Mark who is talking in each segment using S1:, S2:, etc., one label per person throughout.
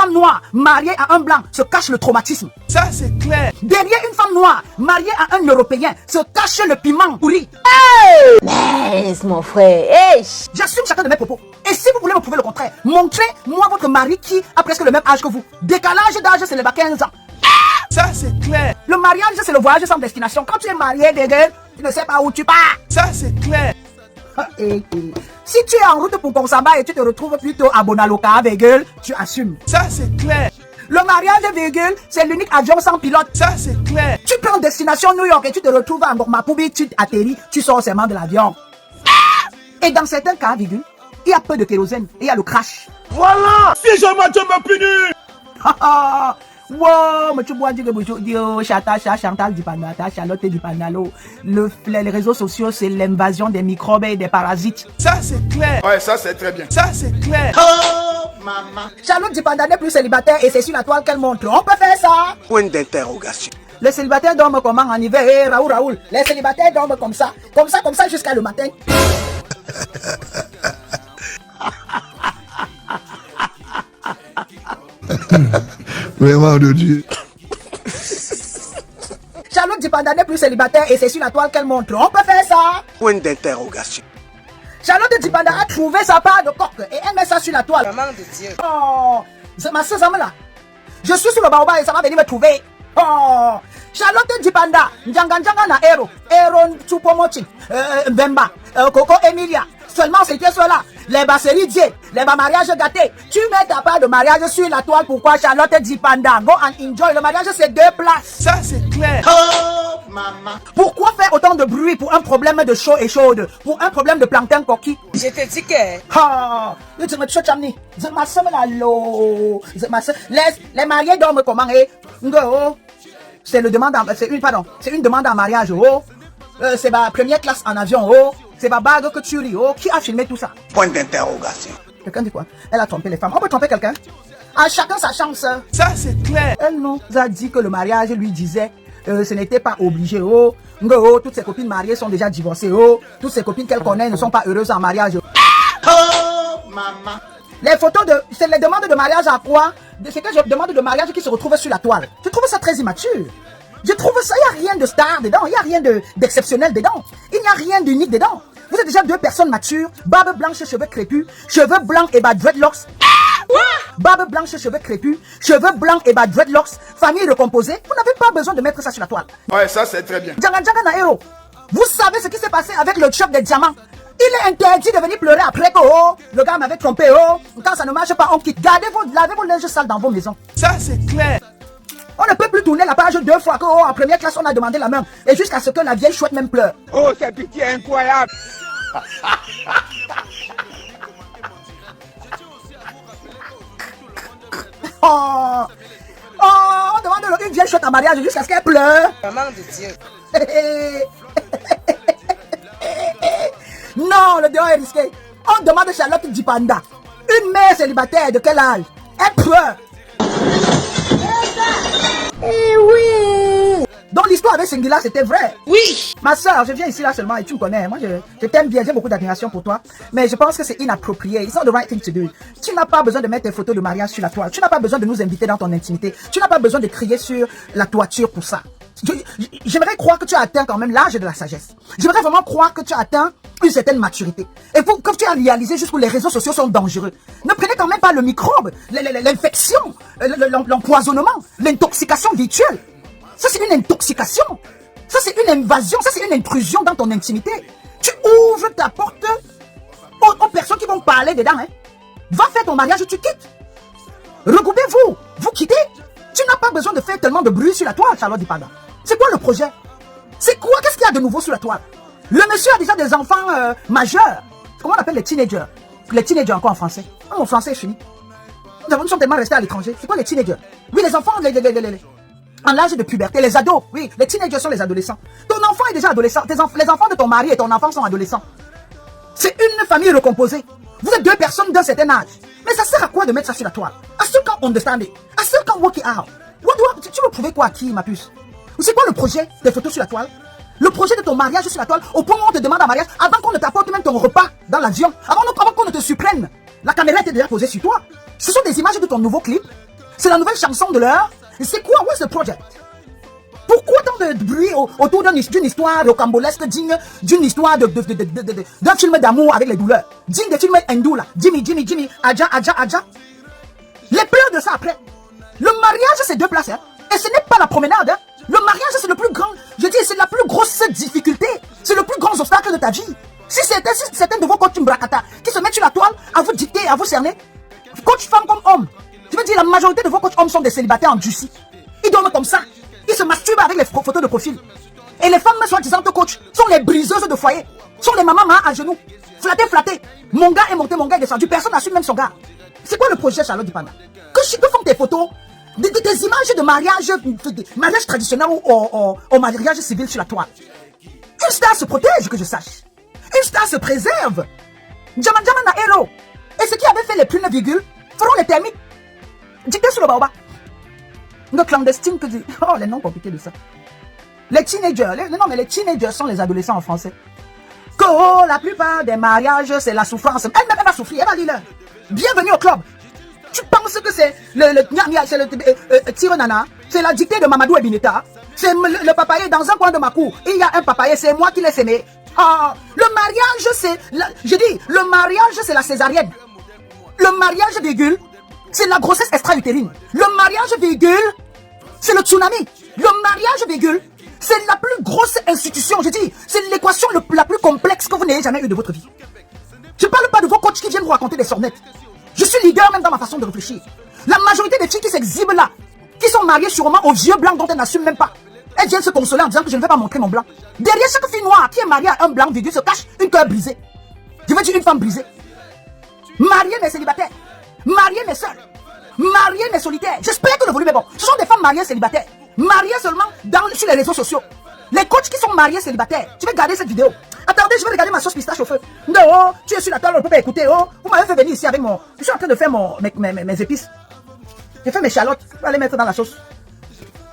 S1: femme noire mariée à un blanc se cache le traumatisme.
S2: Ça, c'est clair.
S1: Derrière une femme noire mariée à un Européen se cache le piment pourri.
S3: Laisse mon frère. Hey.
S1: J'assume chacun de mes propos. Et si vous voulez me prouver le contraire, montrez-moi votre mari qui a presque le même âge que vous. Décalage d'âge, c'est les 15 ans.
S2: Ça, c'est clair.
S1: Le mariage, c'est le voyage sans destination. Quand tu es marié, tu ne sais pas où tu pars.
S2: Ça, c'est clair.
S1: Si tu es en route pour Konsamba et tu te retrouves plutôt à Bonaloka, tu assumes.
S2: Ça, c'est clair.
S1: Le mariage, c'est l'unique avion sans pilote.
S2: Ça, c'est clair.
S1: Tu prends destination New York et tu te retrouves à Ngormapoubi, tu atterris, tu sors seulement de l'avion. Et dans certains cas, il y a peu de kérosène et il y a le crash.
S2: Voilà. Si jamais Dieu me punit.
S1: Wow, mais tu vois, Chantal Dipanda, Charlotte Dipandalo. Les réseaux sociaux, c'est l'invasion des microbes et des parasites.
S2: Ça, c'est clair. Ouais, ça, c'est très bien. Ça, c'est clair.
S1: Oh, maman. Charlotte Dipanda n'est plus célibataire et c'est sur la toile qu'elle montre. On peut faire ça.
S2: Point d'interrogation.
S1: Les célibataires dorment comment en hiver? Hey, Raoul. Les célibataires dorment comme ça jusqu'à le matin.
S4: Vraiment de Dieu.
S1: Charlotte Dipanda n'est plus célibataire et c'est sur la toile qu'elle montre. On peut faire ça.
S2: Point d'interrogation.
S1: Charlotte Dipanda a trouvé sa part de coque et elle met ça sur la toile.
S2: Maman de Dieu.
S1: Oh, c'est ma soeur là. Je suis sur le baobab et ça va venir me trouver. Oh, Charlotte Dipanda, Njanga na Ero Tsupomochi, Mbemba, Coco Emilia. Seulement c'était cela. Les basseries Dieu, les mariages gâtés. Tu mets ta part de mariage sur la toile. Pourquoi Charlotte Dipanda? Go and enjoy. Le mariage c'est 2 places.
S2: Ça c'est clair.
S1: Oh, maman. Pourquoi faire autant de bruit pour un problème de chaud et chaude? Pour un problème de plancton coquille?
S2: Je te dis que.
S1: Ah, les mariés dorment comment? C'est une demande en mariage. C'est ma première classe en avion. C'est ma bague que tu ris. Qui a filmé tout ça?
S2: Point d'interrogation.
S1: Quelqu'un dit quoi? Elle a trompé les femmes. On peut tromper quelqu'un? À chacun sa chance.
S2: Ça c'est clair.
S1: Elle nous a dit que le mariage lui disait ce n'était pas obligé. Toutes ses copines mariées sont déjà divorcées. Toutes ses copines qu'elle connaît ne sont pas heureuses en mariage. Oh, maman. Les photos c'est les demandes de mariage à quoi? C'est que je demande de mariage qui se retrouvent sur la toile. Je trouve ça très immature. Je trouve ça, il n'y a rien de star dedans, il n'y a rien d'exceptionnel dedans. Il n'y a rien d'unique dedans. Vous êtes déjà 2 personnes matures, barbe blanche, cheveux crépus, cheveux blancs et bas dreadlocks. Barbe blanche, cheveux crépus, cheveux blancs et bas dreadlocks, famille recomposée. Vous n'avez pas besoin de mettre ça sur la toile.
S2: Ouais, ça c'est très bien.
S1: Djanga na Ero. Vous savez ce qui s'est passé avec le choc des diamants? Il est interdit de venir pleurer après que le gars m'avait trompé. Quand ça ne marche pas, on quitte. Lavez vos linges sales dans vos maisons.
S2: Ça c'est clair.
S1: On ne peut plus tourner la page 2 fois que en première classe on a demandé la main. Et jusqu'à ce que la vieille chouette même pleure.
S2: Oh, c'est pitié incroyable.
S1: On demande une vieille chouette en mariage jusqu'à ce qu'elle pleure.
S2: Maman de Dieu.
S1: Non, le dehors est risqué. On demande Charlotte Dipanda. Une mère célibataire de quel âge? Elle pleure.
S3: Eh oui.
S1: Donc l'histoire avec Singila c'était vrai.
S3: Oui.
S1: Ma soeur, je viens ici là seulement et tu me connais. Moi je t'aime bien, j'ai beaucoup d'admiration pour toi. Mais je pense que c'est inapproprié. It's not the right thing to do. Tu n'as pas besoin de mettre tes photos de mariage sur la toile. Tu n'as pas besoin de nous inviter dans ton intimité. Tu n'as pas besoin de crier sur la toiture pour ça. J'aimerais croire que tu as atteint quand même l'âge de la sagesse. J'aimerais vraiment croire que tu as atteint une certaine maturité. Et que tu as réalisé jusqu'où les réseaux sociaux sont dangereux. Ne prenez quand même pas le microbe, l'infection, l'empoisonnement, l'intoxication virtuelle. Ça c'est une intoxication. Ça c'est une invasion, ça c'est une intrusion dans ton intimité. Tu ouvres ta porte aux personnes qui vont parler dedans. Va faire ton mariage, tu quittes. Regroupez-vous, vous quittez. Tu n'as pas besoin de faire tellement de bruit sur la toile, Charlotte Dipanda. C'est quoi le projet? C'est quoi? Qu'est-ce qu'il y a de nouveau sur la toile? Le monsieur a déjà des enfants majeurs. Comment on appelle les teenagers? Les teenagers encore en français. Oh, mon français est fini. Nous sommes tellement restés à l'étranger. C'est quoi les teenagers? Oui, les enfants, en l'âge de puberté, les ados. Oui, les teenagers sont les adolescents. Ton enfant est déjà adolescent. Les enfants de ton mari et ton enfant sont adolescents. C'est une famille recomposée. Vous êtes 2 personnes d'un certain âge. Mais ça sert à quoi de mettre ça sur la toile? I still can't understand it. I still can't work it out. Tu veux prouver quoi à qui, ma puce? C'est quoi le projet des photos sur la toile? Le projet de ton mariage sur la toile, au point où on te demande un mariage, avant qu'on ne t'apporte même ton repas dans l'avion, avant qu'on ne te surprenne, la caméra était déjà posée sur toi. Ce sont des images de ton nouveau clip. C'est la nouvelle chanson de l'heure. C'est quoi? What's the project? Pourquoi tant de bruit autour d'une histoire rocambolesque digne d'une histoire d'un film d'amour avec les douleurs? Digne des films hindous là. Jimmy, Aja. Les pleurs de ça après. Le mariage, c'est 2 places. Hein. Et ce n'est pas la promenade. Hein. Le mariage, c'est le plus grand. Je dis, c'est la plus grosse difficulté. C'est le plus grand obstacle de ta vie. Si certains de vos coachs Mbrakata qui se mettent sur la toile à vous dicter, à vous cerner, coach femme comme homme, je veux dire, la majorité de vos coachs hommes sont des célibataires endurcis. Ils dorment comme ça. Ils se masturbent avec les photos de profil. Et les femmes, soi-disant coach, sont les briseuses de foyer. Sont les mamans à genoux. Flatté. Mon gars est monté, mon gars est descendu. Personne n'assume même son gars. C'est quoi le projet, Charlotte Dipanda? Que font tes photos, des images de mariage traditionnel ou mariage civil sur la toile. Une star se protège, que je sache. Une star se préserve. Djama na héros. Et ceux qui avaient fait les plus 9 virgules feront les termites. Dictez sur le baobab. Nos clandestines que dit. Oh, les noms compliqués de ça. Les teenagers. Les teenagers sont les adolescents en français. Que la plupart des mariages, c'est la souffrance. Elle-même, elle va souffrir. Elle va dire, bienvenue au club. Tu penses que c'est le Tironana, c'est la dictée de Mamadou Ebineta, c'est le papaye dans un coin de ma cour. Il y a un papaye, c'est moi qui l'ai sémé. Ah, le mariage, c'est... le mariage, c'est la césarienne. Le mariage, virgule, c'est la grossesse extra-utérine. Le mariage, virgule, c'est le tsunami. Le mariage, virgule, c'est la plus grosse institution. Je dis, c'est l'équation la plus complexe que vous n'ayez jamais eue de votre vie. Je ne parle pas de vos coachs qui viennent vous raconter des sornettes. Je suis leader même dans ma façon de réfléchir. La majorité des filles qui s'exhibent là, qui sont mariées sûrement aux vieux blancs dont elles n'assument même pas, elles viennent se consoler en disant que je ne vais pas montrer mon blanc. Derrière chaque fille noire qui est mariée à un blanc, virgule, se cache une cœur brisée. Je veux dire une femme brisée. Mariée mais célibataire. Mariée mais seule. Mariée mais solitaire. J'espère que le volume est bon. Ce sont des femmes mariées célibataires. Mariées seulement sur les réseaux sociaux. Les coachs qui sont mariés célibataires. Tu veux garder cette vidéo? Attendez, je vais regarder ma sauce pistache au feu. Non, tu es sur la toile, on ne peut pas écouter. Oh, vous m'avez fait venir ici avec mon... Je suis en train de faire mes épices. J'ai fait mes chalottes. Je vais les mettre dans la sauce.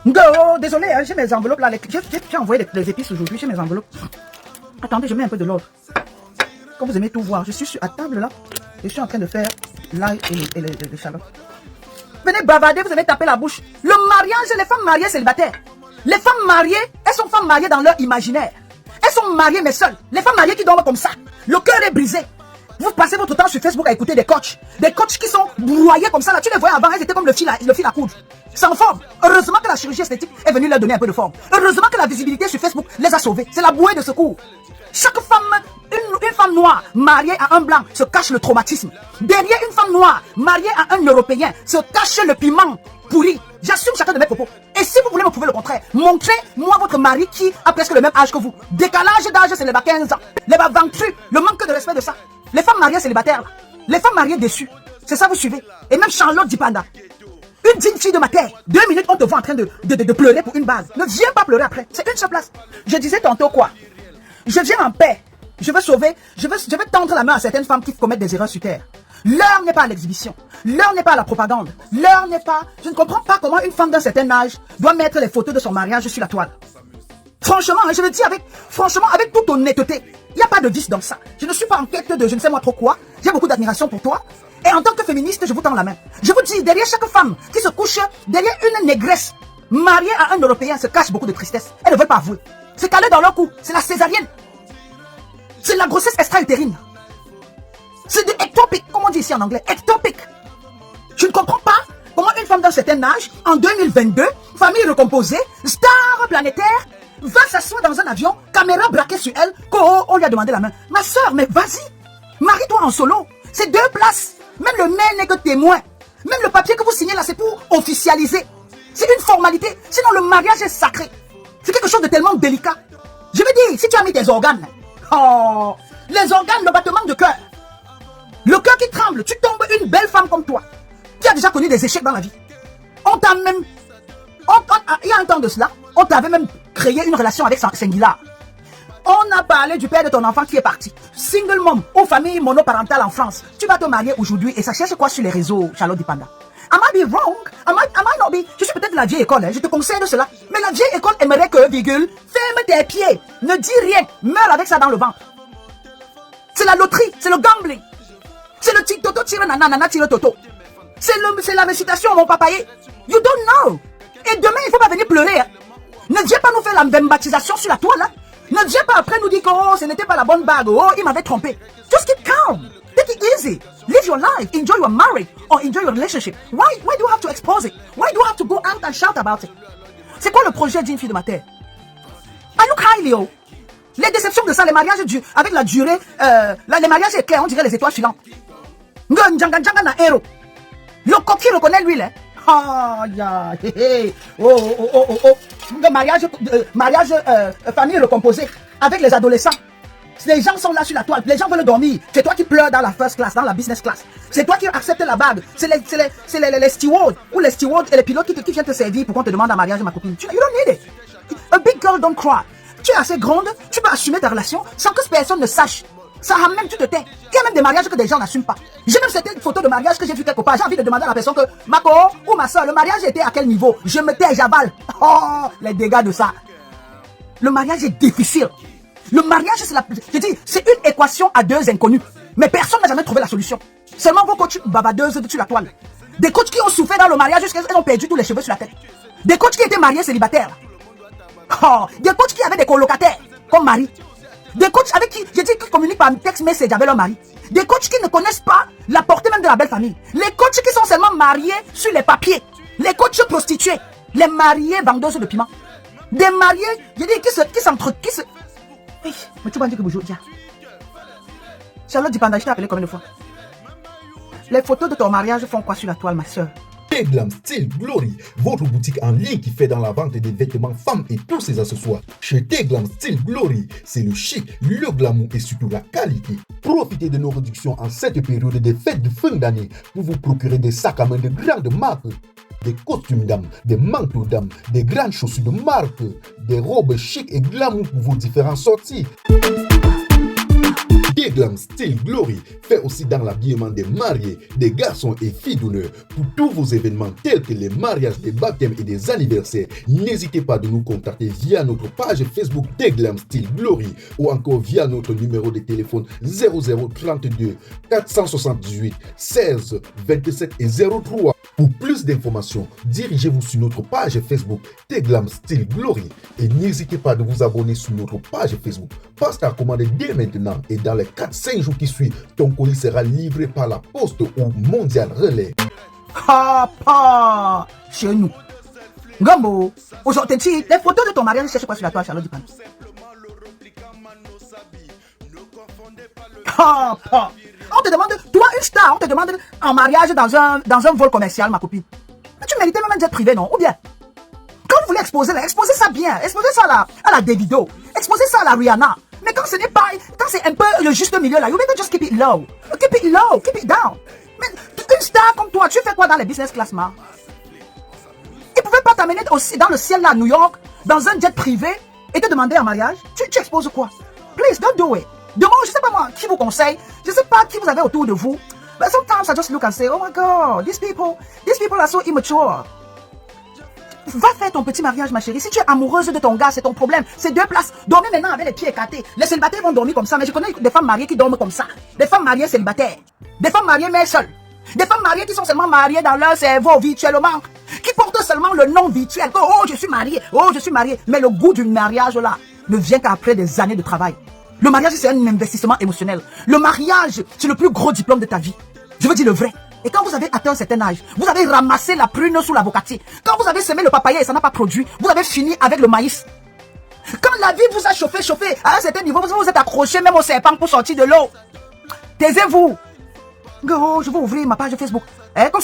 S1: Non, désolé, hein, j'ai mes enveloppes là. J'ai envoyé les épices aujourd'hui, j'ai mes enveloppes. Attendez, je mets un peu de l'ordre. Quand vous aimez tout voir, je suis à table là. Et je suis en train de faire l'ail et les chalottes. Venez bavarder, vous allez taper la bouche. Le mariage, les femmes mariées célibataires. Les femmes mariées, elles sont femmes mariées dans leur imaginaire. Elles sont mariées mais seules. Les femmes mariées qui dorment comme ça. Le cœur est brisé. Vous passez votre temps sur Facebook à écouter des coachs. Des coachs qui sont broyés comme ça. Là, tu les voyais avant, elles étaient comme le fil à coudre. Sans forme. Heureusement que la chirurgie esthétique est venue leur donner un peu de forme. Heureusement que la visibilité sur Facebook les a sauvés. C'est la bouée de secours. Chaque femme, une femme noire mariée à un blanc se cache le traumatisme. Derrière une femme noire mariée à un Européen se cache le piment pourri. J'assume chacun de mes propos. Et si vous voulez me prouver le contraire, montrez-moi votre mari qui a presque le même âge que vous. Décalage d'âge, c'est les bas 15 ans. Les bas ventrus, le manque de respect de ça. Les femmes mariées célibataires, là. Les femmes mariées déçues. C'est ça vous suivez. Et même Charlotte Dipanda. Une digne fille de ma terre. 2 minutes, on te voit en train de pleurer pour une base. Ne viens pas pleurer après. C'est une seule place. Je disais tantôt quoi? Je viens en paix. Je veux sauver. Je veux tendre la main à certaines femmes qui commettent des erreurs sur terre. L'heure n'est pas à l'exhibition. L'heure n'est pas à la propagande. L'heure n'est pas... Je ne comprends pas comment une femme d'un certain âge doit mettre les photos de son mariage sur la toile. Franchement, je le dis avec toute honnêteté. Il n'y a pas de vice dans ça. Je ne suis pas en quête de je ne sais moi trop quoi. J'ai beaucoup d'admiration pour toi. Et en tant que féministe, je vous tends la main. Je vous dis, derrière chaque femme qui se couche, derrière une négresse mariée à un Européen se cache beaucoup de tristesse. Elles ne veulent pas avouer. C'est calé dans leur cou. C'est la césarienne. C'est la grossesse extra-utérine. C'est de ectopic, comme on dit ici en anglais. Ectopic. Je ne comprends pas comment une femme d'un certain âge, en 2022, famille recomposée, star planétaire, va s'asseoir dans un avion, caméra braquée sur elle, qu'on lui a demandé la main. Ma soeur, mais vas-y, marie-toi en solo. C'est 2 places. Même le mail n'est que témoin. Même le papier que vous signez là, c'est pour officialiser. C'est une formalité. Sinon, le mariage est sacré. C'est quelque chose de tellement délicat. Je veux dire, si tu as mis tes organes, oh, les organes, le battement de cœur, le cœur qui tremble, tu tombes une belle femme comme toi, qui a déjà connu des échecs dans la vie. On t'a même, il y a un temps de cela, on t'avait même créé une relation avec Singular. On a parlé du père de ton enfant qui est parti. Single mom ou famille monoparentale en France. Tu vas te marier aujourd'hui et ça cherche quoi sur les réseaux, Charlotte Dipanda? Am I be wrong? Am I not be? Je suis peut-être de la vieille école, hein, je te conseille de cela. Mais la vieille école aimerait que, virgule, ferme tes pieds, ne dis rien, meurs avec ça dans le ventre. C'est la loterie, c'est le gambling. C'est le tic toto tire nana, nana tire toto. C'est la récitation, mon papaye. You don't know. Et demain, il ne faut pas venir pleurer. Hein. Ne viens pas nous faire la baptisation sur la toile. Hein. Ne viens pas après nous dire que oh, ce n'était pas la bonne bague. Oh, il m'avait trompé. Just keep calm. Take it easy. Live your life. Enjoy your marriage or enjoy your relationship. Why do you have to expose it? Why do you have to go out and shout about it? C'est quoi le projet d'une fille de ma terre? Are you Kylie, oh? Les déceptions de ça, les mariages avec la durée, les mariages éclairs, on dirait les étoiles filantes. Le coquille reconnaît lui, là. Ah, ya, mariage, famille recomposée avec les adolescents. Les gens sont là sur la toile, les gens veulent dormir. C'est toi qui pleures dans la first class, dans la business class. C'est toi qui acceptes la bague. C'est les stewards ou les stewards et les pilotes qui viennent te servir pour qu'on te demande un mariage, ma copine. You don't need it. A big girl don't cry. Tu es assez grande, tu peux assumer ta relation sans que personne ne sache. Ça même tu te tais. Il y a même des mariages que des gens n'assument pas. J'ai même certaines photos de mariage que j'ai vu quelque part. J'ai envie de demander à la personne que, Mako ou ma soeur, le mariage était à quel niveau? Je me tais, j'avale. Oh, les dégâts de ça. Le mariage est difficile. Le mariage, je dis, c'est une équation à deux inconnus. Mais personne n'a jamais trouvé la solution. Seulement vos coachs bavardeuses sur la toile. Des coachs qui ont souffert dans le mariage jusqu'à ce qu'ils ont perdu tous les cheveux sur la tête. Des coachs qui étaient mariés célibataires. Oh, des coachs qui avaient des colocataires comme mari. Des coachs avec qui, j'ai dit, qui communiquent par text message avec leur mari. Des coachs qui ne connaissent pas la portée même de la belle famille. Les coachs qui sont seulement mariés sur les papiers. Les coachs prostitués. Les mariés vendeuses de piment. Des mariés, j'ai dit, qui se... Oui, mais tu vas dire que bonjour, tiens. Charlotte Dipanda, je t'ai appelé combien de fois? Les photos de ton mariage font quoi sur la toile, ma soeur?
S5: Teglam Style Glory, votre boutique en ligne qui fait dans la vente des vêtements femmes et tous ses accessoires. Chez Teglam Style Glory, c'est le chic, le glamour et surtout la qualité. Profitez de nos réductions en cette période des fêtes de fin d'année pour vous procurer des sacs à main de grandes marques, des costumes dames, des manteaux dames, des grandes chaussures de marque, des robes chic et glamour pour vos différentes sorties. Teglam Style Glory fait aussi dans l'habillement des mariés, des garçons et filles d'honneur. Pour tous vos événements tels que les mariages, des baptêmes et des anniversaires, n'hésitez pas de nous contacter via notre page Facebook Teglam Style Glory ou encore via notre numéro de téléphone 0032 478 16 27 et 03. Pour plus d'informations, dirigez-vous sur notre page Facebook Teglam Style Glory et n'hésitez pas de vous abonner sur notre page Facebook. Passe ta commande dès maintenant et dans les 4-5 jours qui suivent, ton colis sera livré par la poste ou Mondial Relais.
S1: Papa, chez nous. Gambo, aujourd'hui, les photos de ton mariage, cherche quoi sur la toile, Charlotte Dipanda? Papa, on te demande, toi une star, on te demande en mariage dans un vol commercial, ma copine. Mais tu méritais même un jet privé, non? Ou bien, quand vous voulez exposer ça bien, exposez ça à la Davido, exposez ça à la Rihanna. Mais quand ce n'est pas, quand c'est un peu le juste milieu là, you better just keep it low. Keep it low, keep it down. Mais une star comme toi, tu fais quoi dans les business class, ma? Ils pouvaient pas t'amener aussi dans le ciel là, à New York, dans un jet privé, et te demander en mariage. Tu exposes quoi? Please, don't do it. Demain, je sais pas moi, qui vous conseille, je sais pas qui vous avez autour de vous. But sometimes I just look and say, oh my God, these people are so immature. Va faire ton petit mariage, ma chérie. Si tu es amoureuse de ton gars, c'est ton problème. C'est deux places. Dormez maintenant avec les pieds écartés. Les célibataires vont dormir comme ça. Mais je connais des femmes mariées qui dorment comme ça. Des femmes mariées célibataires. Des femmes mariées mais seules. Des femmes mariées qui sont seulement mariées dans leur cerveau virtuellement. Qui portent seulement le nom virtuel. Oh, je suis mariée. Oh, je suis mariée. Mais le goût du mariage là ne vient qu'après des années de travail. Le mariage, c'est un investissement émotionnel. Le mariage, c'est le plus gros diplôme de ta vie. Je veux dire le vrai. Et quand vous avez atteint un certain âge, vous avez ramassé la prune sous l'avocatier. Quand vous avez semé le papaye et ça n'a pas produit, vous avez fini avec le maïs. Quand la vie vous a chauffé à un certain niveau, vous êtes accroché même au serpent pour sortir de l'eau. Taisez-vous. Oh, je vais ouvrir ma page Facebook. Comme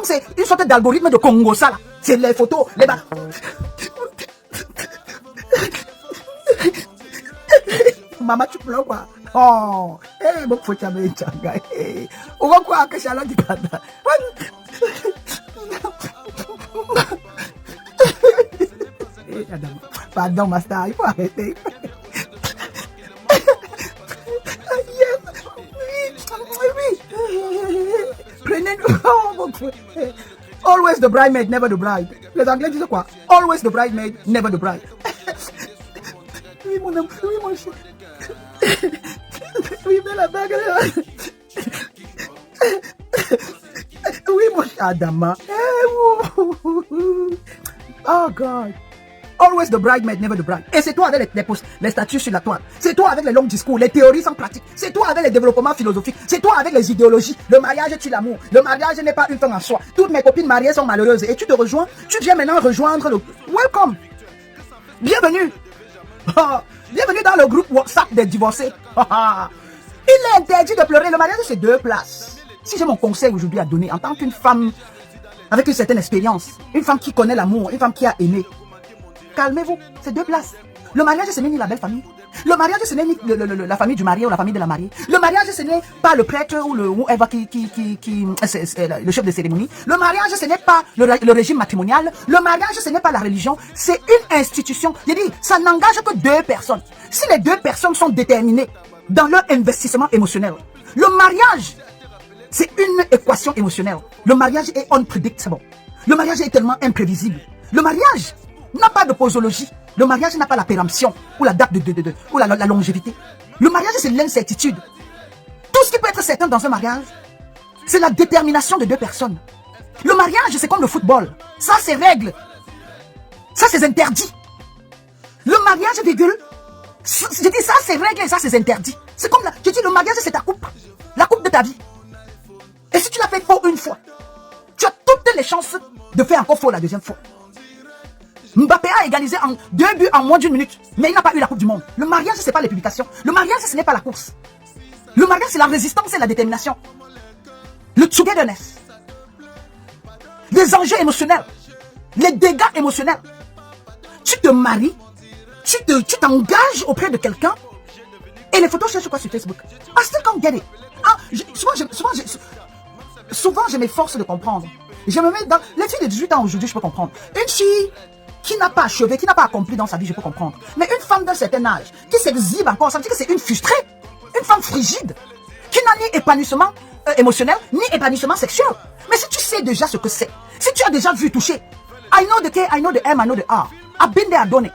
S1: c'est une sorte d'algorithme de Congo, ça là. C'est les photos, les bas. Maman, tu pleures quoi? Oh, mon faut jamais changa. On va quoi que Charlotte Dipanda? Pardon, ma star, il faut arrêter. Prenez-nous. Oh, mon frère. Always the bridesmaid, never the bride. Les Anglais disent quoi? Always the bridesmaid, never the bride. Oui, mon amour, oui, mon chien. Oui, mais la bague. Oui, Adama. Oh God. Always the bridesmaid, never the bride. Et c'est toi avec les statues sur la toile. C'est toi avec les longs discours, les théories sans pratique. C'est toi avec les développements philosophiques. C'est toi avec les idéologies. Le mariage tue l'amour. Le mariage n'est pas une fin en soi. Toutes mes copines mariées sont malheureuses. Et tu te rejoins. Tu viens maintenant rejoindre le... Welcome. Bienvenue. Bienvenue dans le groupe WhatsApp des divorcés. Il est interdit de pleurer. Le mariage, c'est 2 places. Si j'ai mon conseil aujourd'hui à donner en tant qu'une femme avec une certaine expérience, une femme qui connaît l'amour, une femme qui a aimé, calmez-vous, c'est 2 places. Le mariage, ce n'est ni la belle famille. Le mariage, ce n'est ni la famille du marié ou la famille de la mariée. Le mariage, ce n'est pas le prêtre ou le chef de cérémonie. Le mariage, ce n'est pas le régime matrimonial. Le mariage, ce n'est pas la religion. C'est une institution. Je dis, ça n'engage que 2 personnes. Si les 2 personnes sont déterminées dans leur investissement émotionnel, le mariage, c'est une équation émotionnelle. Le mariage est unpredictable. Le mariage est tellement imprévisible. Le mariage n'a pas de posologie. Le mariage n'a pas la péremption ou la date ou la longévité. Le mariage, c'est l'incertitude. Tout ce qui peut être certain dans un mariage, c'est la détermination de 2 personnes. Le mariage, c'est comme le football. Ça, c'est règle. Ça, c'est interdit. Le mariage, virgule. Je dis ça, c'est règle et ça, c'est interdit. C'est comme je dis, le mariage, c'est ta coupe. La coupe de ta vie. Et si tu l'as fait faux une fois, tu as toutes les chances de faire encore faux la deuxième fois. Mbappé a égalisé en 2 buts en moins d'1 minute, mais il n'a pas eu la Coupe du Monde. Le mariage, ce n'est pas les publications. Le mariage, ce n'est pas la course. Le mariage, c'est la résistance et la détermination. Le togetherness. Les enjeux émotionnels. Les dégâts émotionnels. Tu te maries, tu t'engages auprès de quelqu'un, et les photos cherchent quoi sur Facebook? I still can't get it. Souvent, je m'efforce de comprendre. Je me mets dans... Les filles de 18 ans aujourd'hui, je peux comprendre. Une fille qui n'a pas achevé, qui n'a pas accompli dans sa vie, je peux comprendre. Mais une femme d'un certain âge, qui s'exhibe encore, ça veut dire que c'est une frustrée, une femme frigide, qui n'a ni épanouissement émotionnel, ni épanouissement sexuel. Mais si tu sais déjà ce que c'est, si tu as déjà vu toucher, I know the K, I know the M, I know the R, I've been there, donné.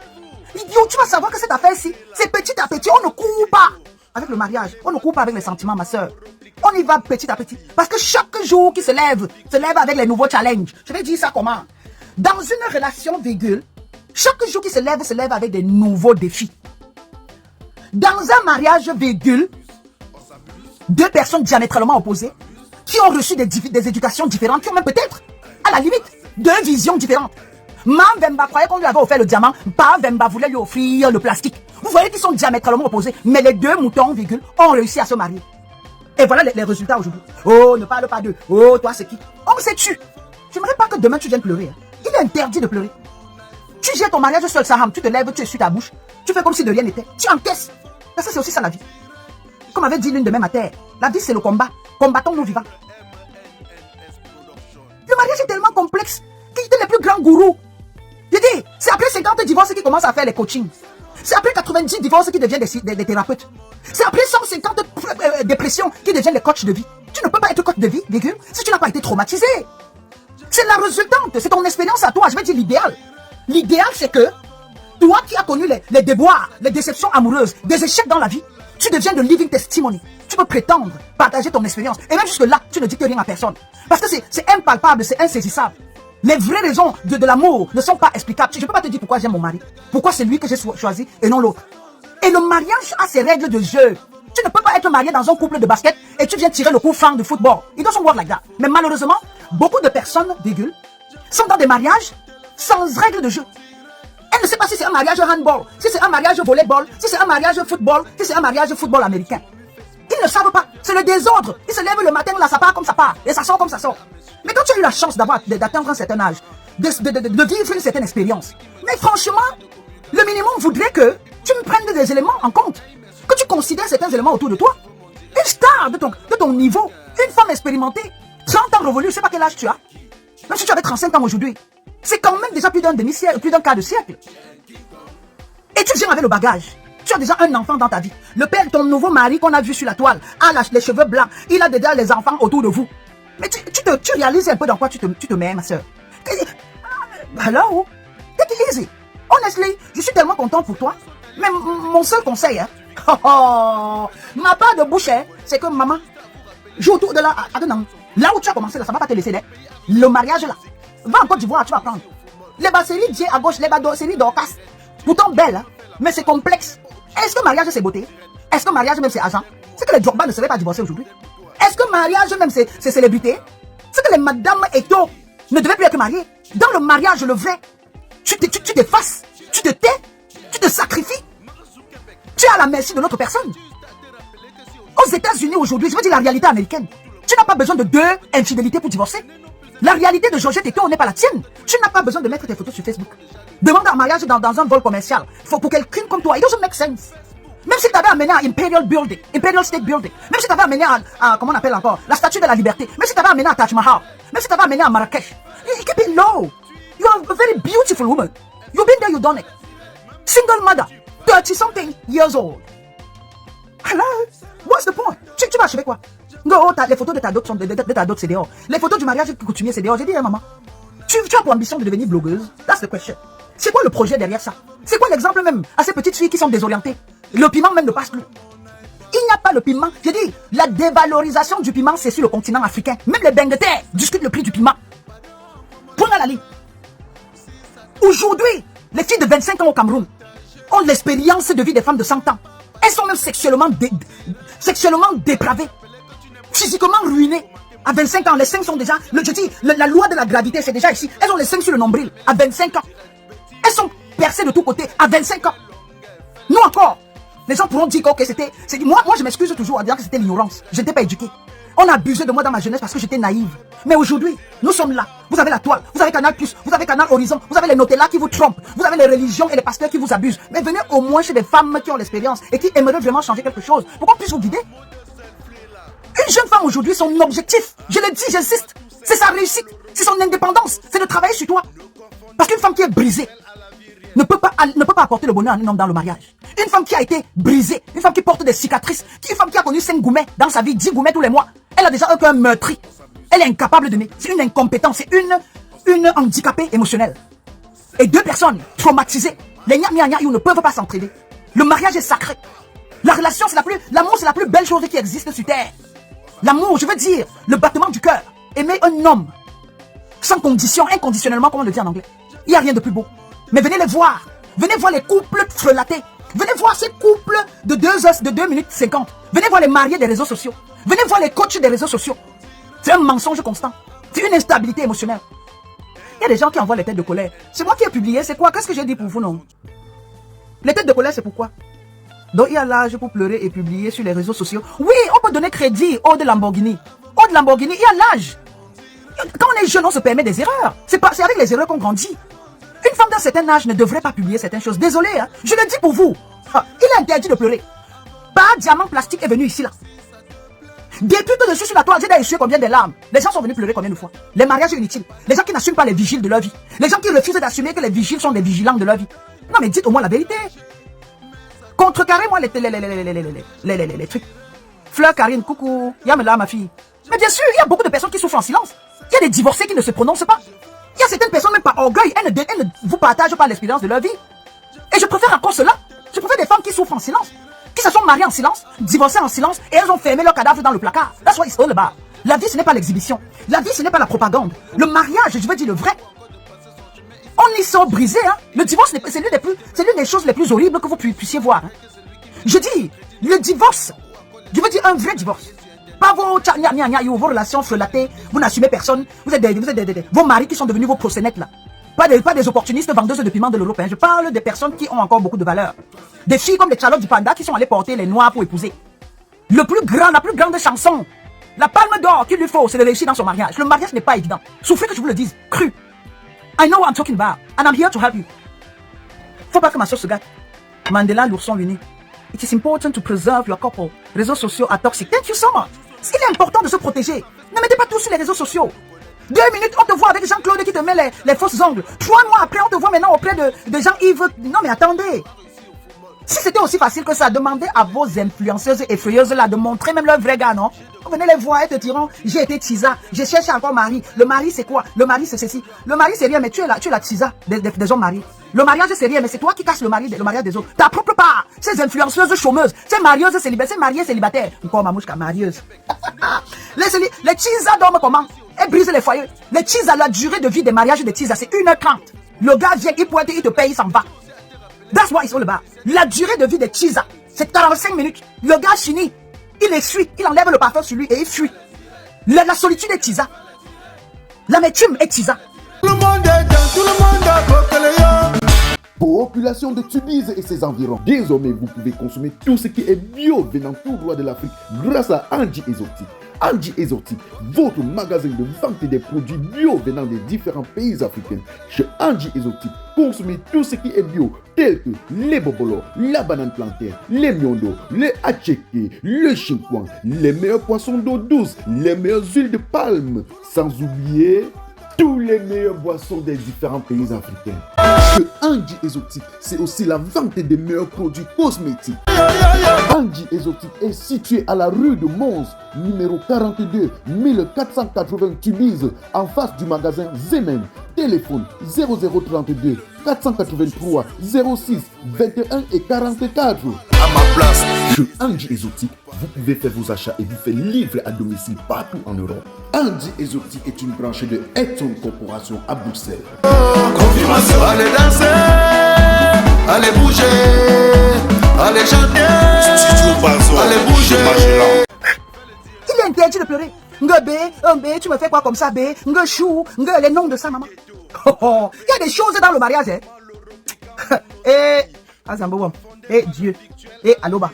S1: Idiot, tu vas savoir que cette affaire-ci, c'est petit à petit, on ne court pas avec le mariage, on ne court pas avec les sentiments, ma soeur. On y va petit à petit. Parce que chaque jour qui se lève avec les nouveaux challenges. Je vais dire ça comment? Dans une relation, virgule, chaque jour qui se lève avec des nouveaux défis. Dans un mariage, virgule, 2 personnes diamétralement opposées, qui ont reçu des éducations différentes, qui ont même peut-être, à la limite, 2 visions différentes. Mam Vemba croyait qu'on lui avait offert le diamant, Pa Vemba voulait lui offrir le plastique. Vous voyez qu'ils sont diamétralement opposés, mais les 2 moutons, virgule, ont réussi à se marier. Et voilà les résultats aujourd'hui. Oh, ne parle pas d'eux. Oh, toi, c'est qui? On s'est tué. J'aimerais pas que demain tu viennes pleurer. Il est interdit de pleurer. Tu jettes ton mariage seul, Saham. Tu te lèves, tu essuies ta bouche. Tu fais comme si de rien n'était. Tu encaisses. Mais ça, c'est aussi ça la vie. Comme avait dit l'une de mes matères, la vie, c'est le combat. Combattons-nous vivants. Le mariage est tellement complexe qu'il était le plus grand gourou. Je dis, c'est après 50 divorces qui commencent à faire les coachings. C'est après 90 divorces qui deviennent des thérapeutes. C'est après 150 dépressions qui deviennent des coachs de vie. Tu ne peux pas être coach de vie, virgule, si tu n'as pas été traumatisé. C'est la résultante, c'est ton expérience à toi. Je vais dire l'idéal. L'idéal, c'est que toi qui as connu les déboires, les déceptions amoureuses, des échecs dans la vie, tu deviens de living testimony. Tu peux prétendre partager ton expérience. Et même jusque là, tu ne dis que rien à personne. Parce que c'est impalpable, c'est insaisissable. Les vraies raisons de l'amour ne sont pas explicables. Je ne peux pas te dire pourquoi j'aime mon mari. Pourquoi c'est lui que j'ai choisi et non l'autre. Et le mariage a ses règles de jeu. Tu ne peux pas être marié dans un couple de basket et tu viens tirer le coup franc de football. It doesn't work like that. Mais malheureusement, beaucoup de personnes, virgule, sont dans des mariages sans règles de jeu. Elle ne sait pas si c'est un mariage handball, si c'est un mariage volleyball, si c'est un mariage football, si c'est un mariage football américain. Ils ne savent pas. C'est le désordre. Ils se lèvent le matin, là, ça part comme ça part. Et ça sort comme ça sort. Mais quand tu as eu la chance d'atteindre un certain âge, de vivre une certaine expérience, mais franchement, le minimum voudrait que tu me prennes des éléments en compte. Que tu considères certains éléments autour de toi. Une star de ton niveau. Une femme expérimentée. 30 ans révolus, je ne sais pas quel âge tu as. Même si tu avais 35 ans aujourd'hui. C'est quand même déjà plus d'un demi-siècle, plus d'un quart de siècle. Et tu viens avec le bagage. Tu as déjà un enfant dans ta vie. Le père, ton nouveau mari qu'on a vu sur la toile, a les cheveux blancs. Il a déjà les enfants autour de vous. Mais tu réalises un peu dans quoi tu te mets, ma soeur. Hello? Take it easy. Honestly, je suis tellement content pour toi. Mais mon seul conseil, hein, ma part de bouche, c'est que maman, joue autour de la... Là où tu as commencé, là, ça ne va pas te laisser là. Le mariage là. Va en Côte d'Ivoire, tu vas prendre. Les basseries Dieu à gauche, les basseries d'Orcas. Pourtant belle, hein, mais c'est complexe. Est-ce que mariage c'est beauté? Est-ce que mariage même c'est argent? C'est que les Drogba ne seraient pas divorcés aujourd'hui. Est-ce que mariage même c'est célébrité? C'est que les madames Eto ne devaient plus être mariées. Dans le mariage, le vrai, tu t'effaces, tu te tais, tu te sacrifies. Tu es à la merci de l'autre personne. Aux États-Unis aujourd'hui, je veux dire la réalité américaine, tu n'as pas besoin de 2 infidélités pour divorcer. La réalité de Georgette Eto n'est pas la tienne. Tu n'as pas besoin de mettre tes photos sur Facebook. Demande un mariage dans un vol commercial. Pour quelqu'un comme toi, it doesn't make sense. Même si tu avais amené à Imperial Building, Imperial State Building, même si tu avais amené à comment on appelle encore, la Statue de la Liberté, même si tu avais amené à Taj Mahal, même si tu avais amené à Marrakech, you keep it low. You are a very beautiful woman. You've been there, you've done it. Single mother, 30-something years old. Hello? What's the point? Tu vas achever quoi? Non, les photos de ta dot c'est dehors. Les photos du mariage coutumier c'est dehors. J'ai dit, hey, maman, tu as pour ambition de devenir blogueuse? That's the question. C'est quoi le projet derrière ça? C'est quoi l'exemple même à ces petites filles qui sont désorientées? Le piment même ne passe plus. Il n'y a pas le piment. J'ai dit, la dévalorisation du piment, c'est sur le continent africain. Même les bengues de terre discutent le prix du piment. Point à la ligne. Aujourd'hui, les filles de 25 ans au Cameroun ont l'expérience de vie des femmes de 100 ans. Elles sont même sexuellement dépravées, physiquement ruinées. À 25 ans, les seins sont déjà... je dis, la loi de la gravité, c'est déjà ici. Elles ont les seins sur le nombril à 25 ans. Elles sont percées de tous côtés à 25 ans. Nous encore, les gens pourront dire que c'était... Moi, je m'excuse toujours à dire que c'était l'ignorance. Je n'étais pas éduqué. On a abusé de moi dans ma jeunesse parce que j'étais naïve. Mais aujourd'hui, nous sommes là. Vous avez la toile, vous avez Canal+, vous avez Canal Horizon, vous avez les Nutella qui vous trompent, vous avez les religions et les pasteurs qui vous abusent. Mais venez au moins chez des femmes qui ont l'expérience et qui aimeraient vraiment changer quelque chose pour qu'on puisse vous guider. Une jeune femme aujourd'hui, son objectif, je le dis, j'insiste, c'est sa réussite, c'est son indépendance, c'est de travailler sur toi. Parce qu'une femme qui est brisée ne peut pas apporter le bonheur à un homme dans le mariage. Une femme qui a été brisée, une femme qui porte des cicatrices, une femme qui a connu 5 gourmets dans sa vie, 10 gourmets tous les mois, elle a déjà un meurtri. Elle est incapable d'aimer. C'est une incompétence, c'est une handicapée émotionnelle. Et 2 personnes traumatisées, les ils ne peuvent pas s'entraider. Le mariage est sacré. La relation, l'amour, c'est la plus belle chose qui existe sur terre. L'amour, je veux dire, le battement du cœur. Aimer un homme, sans condition, inconditionnellement, comme on le dit en anglais. Il n'y a rien de plus beau. Mais venez les voir. Venez voir les couples frelatés. Venez voir ces couples de 2 minutes 50. Venez voir les mariés des réseaux sociaux. Venez voir les coachs des réseaux sociaux. C'est un mensonge constant. C'est une instabilité émotionnelle. Il y a des gens qui envoient les têtes de colère. C'est moi qui ai publié, c'est quoi? Qu'est-ce que j'ai dit pour vous, non? Les têtes de colère, c'est pourquoi? Donc il y a l'âge pour pleurer et publier sur les réseaux sociaux. Oui, on peut donner crédit au de Lamborghini. Au de Lamborghini, il y a l'âge. Quand on est jeune, on se permet des erreurs. C'est avec les erreurs qu'on grandit. Une femme d'un certain âge ne devrait pas publier certaines choses. Désolé, hein, je le dis pour vous. Il est interdit de pleurer. Pas diamant plastique est venu ici, là. Depuis que je suis sur la toile, j'ai essuyé combien de larmes. Les gens sont venus pleurer combien de fois. Les mariages inutiles. Les gens qui n'assument pas les vigiles de leur vie. Les gens qui refusent d'assumer que les vigiles sont des vigilants de leur vie. Non, mais dites au moins la vérité. Contrecarrez-moi les trucs. Fleur Karine, coucou. Yamela, ma fille. Mais bien sûr, il y a beaucoup de personnes qui souffrent en silence. Il y a des divorcés qui ne se prononcent pas. Il y a certaines personnes, même par orgueil, elles ne vous partagent pas l'expérience de leur vie. Et je préfère encore cela. Je préfère des femmes qui souffrent en silence, qui se sont mariées en silence, divorcées en silence, et elles ont fermé leur cadavre dans le placard. That's what it's all about. La vie, ce n'est pas l'exhibition. La vie, ce n'est pas la propagande. Le mariage, je veux dire le vrai. On y sort brisé, hein. Le divorce, c'est l'une des choses les plus horribles que vous puissiez voir. Hein. Je dis, le divorce, je veux dire un vrai divorce. Pas vos relations frelatées, vous n'assumez personne, vous êtes vos maris qui sont devenus vos prosénètes là. Pas des opportunistes vendeuses de piment de l'Europe. Hein. Je parle des personnes qui ont encore beaucoup de valeur. Des filles comme les Charlotte du Panda qui sont allées porter les noirs pour épouser. La plus grande chanson, la palme d'or qu'il lui faut, c'est de réussir dans son mariage. Le mariage n'est pas évident. Souffrez que je vous le dise, cru. I know what I'm talking about, and I'm here to help you. Faut pas que ma soeur se gâte. Mandela, l'ourson uni. It is important to preserve your couple. Réseaux sociaux are toxic. Thank you so much. Il est important de se protéger. Ne mettez pas tout sur les réseaux sociaux. 2 minutes, on te voit avec Jean-Claude qui te met les fausses ongles. 3 mois après, on te voit maintenant auprès de Jean-Yves. Non mais attendez. Si c'était aussi facile que ça, demandez à vos influenceuses et effrayeuses là de montrer même leur vrai gars, non? Vous venez les voir et te diront, j'ai été tisa, j'ai cherché encore mari. Le mari c'est quoi? Le mari c'est ceci. Le mari c'est rien, mais tu es la tisa des hommes mariés. Le mariage, c'est rien, mais c'est toi qui casses le mariage des autres. Ta propre part. Ces influenceuses chômeuses, ces marieuses célibataires, ces mariées célibataires. Encore mamouchka, marieuse. Les cheesas dorment comment? Elles brisent les foyers. Les cheesas, la durée de vie des mariages des cheesas, c'est 1h30. Le gars vient, il pointe, il te paye, il s'en va. That's what it's all about. La durée de vie des cheesas, c'est 45 minutes. Le gars finit, il essuie, il enlève le parfum sur lui et il fuit. La solitude est cheesa. L'amertume est cheesa.
S2: Tout le monde est dans, tout le monde a Bokeleo.
S5: Population de Tubize et ses environs. Désormais, vous pouvez consommer tout ce qui est bio venant tout droit de l'Afrique grâce à Angie Exotique. Angie Exotique, votre magasin de vente des produits bio venant des différents pays africains. Chez Angie Exotique, consommez tout ce qui est bio, tel que les bobolos, la banane plantaire, les miondo, les atcheke, le chinkouan, les meilleurs poissons d'eau douce, les meilleures huiles de palme, sans oublier tous les meilleures boissons des différents pays africains. Que Angie Exotique, c'est aussi la vente des meilleurs produits cosmétiques. Angie Exotique est situé à la rue de Mons, numéro 42, 1480 Tubize, en face du magasin Zemen. Téléphone 0032 483 06 21 et 44.
S2: À ma place.
S5: Chez Angie Exotique, vous pouvez faire vos achats et vous faire livrer à domicile partout en Europe. Angie Exotique est une branche de Edson Corporation à Bruxelles.
S2: Confirmation. Allez danser, allez bouger, allez chanter, allez bouger.
S1: Il est interdit de pleurer. Ngbe, tu me fais quoi comme ça, bé? Ngchou, les noms de sa maman. Il y a des choses dans le mariage, hein. Et Dieu, et Aloba.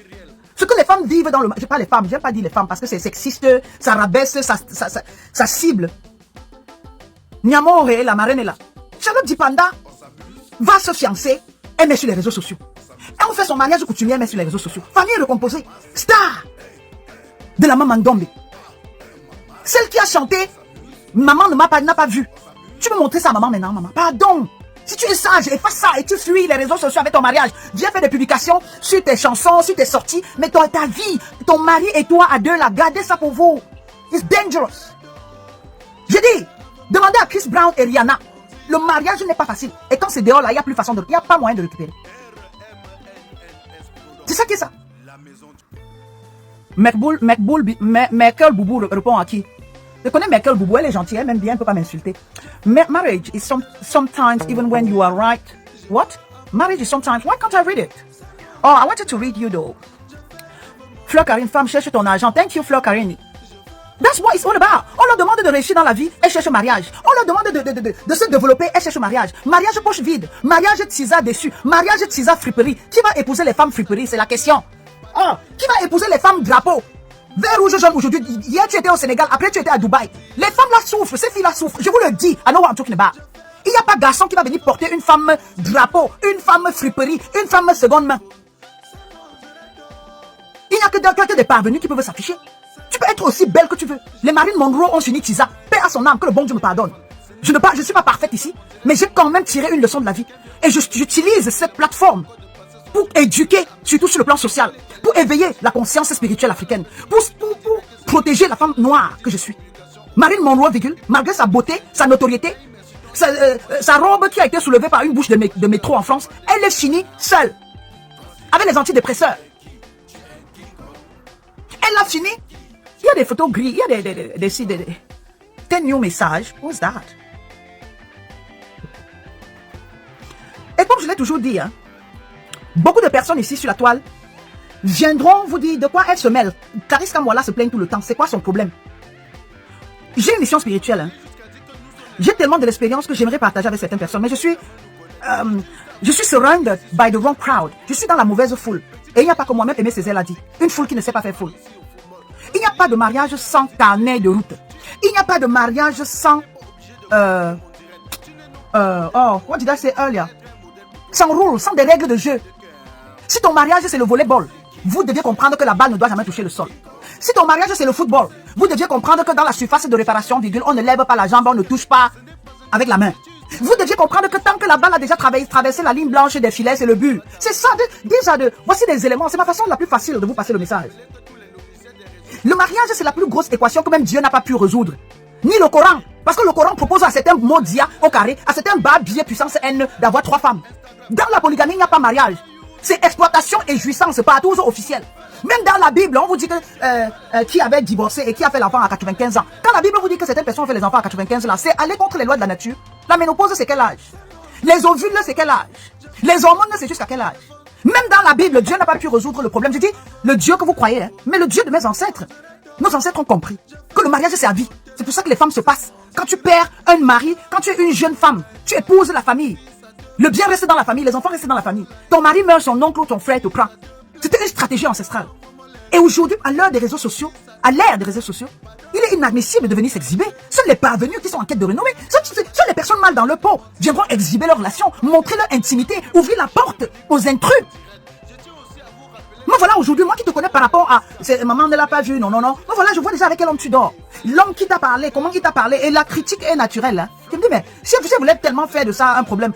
S1: Ce que les femmes vivent dans le mariage, je parle les femmes, j'aime pas dire les femmes parce que c'est sexiste, ça rabaisse, ça cible. Nyamore, la marraine est là. Charlotte Dipanda va se fiancer, elle met sur les réseaux sociaux. Elle fait son mariage coutumier, elle met sur les réseaux sociaux. Famille recomposée, star de la maman Ndombe. Celle qui a chanté, maman n'a pas vu. Tu peux montrer ça à maman maintenant, maman. Pardon. Si tu es sage, efface ça et tu fuis les réseaux sociaux avec ton mariage. Viens faire des publications sur tes chansons, sur tes sorties. Mais ta vie, ton mari et toi à deux là, gardez ça pour vous. It's dangerous. J'ai dit, demandez à Chris Brown et Rihanna. Le mariage n'est pas facile. Et quand c'est dehors là, il n'y a pas moyen de récupérer. C'est ça qui est ça. Merkel Boubou répond à qui? Je connais Merkel Boubou, elle est gentille, elle m'aime bien, elle ne peut pas m'insulter. Marriage is sometimes, even when you are right. What? Marriage is sometimes, why can't I read it? Oh, I wanted to read you though. Fleur Karine, femme, cherche ton argent. Thank you, Fleur Karine. That's what it's all about. On leur demande de réussir dans la vie, elle cherche mariage. On leur demande de se développer, elle cherche mariage. Mariage poche vide, mariage tisa déçu, mariage tisa friperie. Qui va épouser les femmes friperies? C'est la question. Oh, qui va épouser les femmes drapeau? Vert, rouge, jaune aujourd'hui. Hier, tu étais au Sénégal, après tu étais à Dubaï. Les femmes là souffrent, ces filles là souffrent. Je vous le dis, I know what I'm talking about. Il n'y a pas de garçon qui va venir porter une femme drapeau, une femme friperie, une femme seconde main. Il n'y a que des parvenus qui peuvent s'afficher. Tu peux être aussi belle que tu veux. Les Marilyn Monroe ont fini Tisa. Paix à son âme, que le bon Dieu me pardonne. Je ne suis pas parfaite ici, mais j'ai quand même tiré une leçon de la vie. Et j'utilise cette plateforme pour éduquer, surtout sur le plan social, pour éveiller la conscience spirituelle africaine, pour protéger la femme noire que je suis. Marilyn Monroe, malgré sa beauté, sa notoriété, sa robe qui a été soulevée par une bouche de métro en France, elle est finie seule, avec les antidépresseurs. Elle a fini. Il y a des photos gris, il y a des 10 new messages. What's that? Et comme je l'ai toujours dit, hein, beaucoup de personnes ici sur la toile viendront vous dire de quoi elles se mêlent. Clarisse Kamwala se plaigne tout le temps. C'est quoi son problème? J'ai une mission spirituelle. Hein. J'ai tellement de l'expérience que j'aimerais partager avec certaines personnes. Mais je suis surrounded by the wrong crowd. Je suis dans la mauvaise foule. Et il n'y a pas comme moi-même, Aimé Césaire l'a dit. Une foule qui ne sait pas faire foule. Il n'y a pas de mariage sans carnet de route. Il n'y a pas de mariage sans... what did I say earlier? Sans rôle, sans des règles de jeu. Si ton mariage c'est le volleyball, vous deviez comprendre que la balle ne doit jamais toucher le sol. Si ton mariage c'est le football, vous deviez comprendre que dans la surface de réparation, on ne lève pas la jambe, on ne touche pas avec la main. Vous deviez comprendre que tant que la balle a déjà traversé la ligne blanche des filets, c'est le but. C'est ça, voici des éléments. C'est ma façon la plus facile de vous passer le message. Le mariage, c'est la plus grosse équation que même Dieu n'a pas pu résoudre. Ni le Coran. Parce que le Coran propose à certains mots dia au carré, à certains bas biais puissance N d'avoir 3 femmes. Dans la polygamie, il n'y a pas mariage. C'est exploitation et jouissance, pas toujours officiel. Même dans la Bible, on vous dit que qui avait divorcé et qui a fait l'enfant à 95 ans. Quand la Bible vous dit que certaines personnes ont fait les enfants à 95 ans, c'est aller contre les lois de la nature. La ménopause, c'est quel âge? Les ovules, c'est quel âge? Les hormones, c'est jusqu'à quel âge? Même dans la Bible, Dieu n'a pas pu résoudre le problème. Je dis, le Dieu que vous croyez, hein, mais le Dieu de mes ancêtres. Nos ancêtres ont compris que le mariage, c'est à vie. C'est pour ça que les femmes se passent. Quand tu perds un mari, quand tu es une jeune femme, tu épouses la famille. Le bien reste dans la famille, les enfants restent dans la famille. Ton mari meurt, son oncle ou ton frère te prend. C'était une stratégie ancestrale. Et aujourd'hui, à l'ère des réseaux sociaux, il est inadmissible de venir s'exhiber. Seuls les parvenus qui sont en quête de renommée, seules les personnes mal dans leur peau viendront exhiber leur relation, montrer leur intimité, ouvrir la porte aux intrus. Moi voilà, aujourd'hui, moi qui te connais par rapport à maman ne l'a pas vu, non. Moi voilà, je vois déjà avec quel homme tu dors. L'homme qui t'a parlé, comment il t'a parlé, et la critique est naturelle. Hein. Je me dis, mais si vous voulez tellement faire de ça un problème,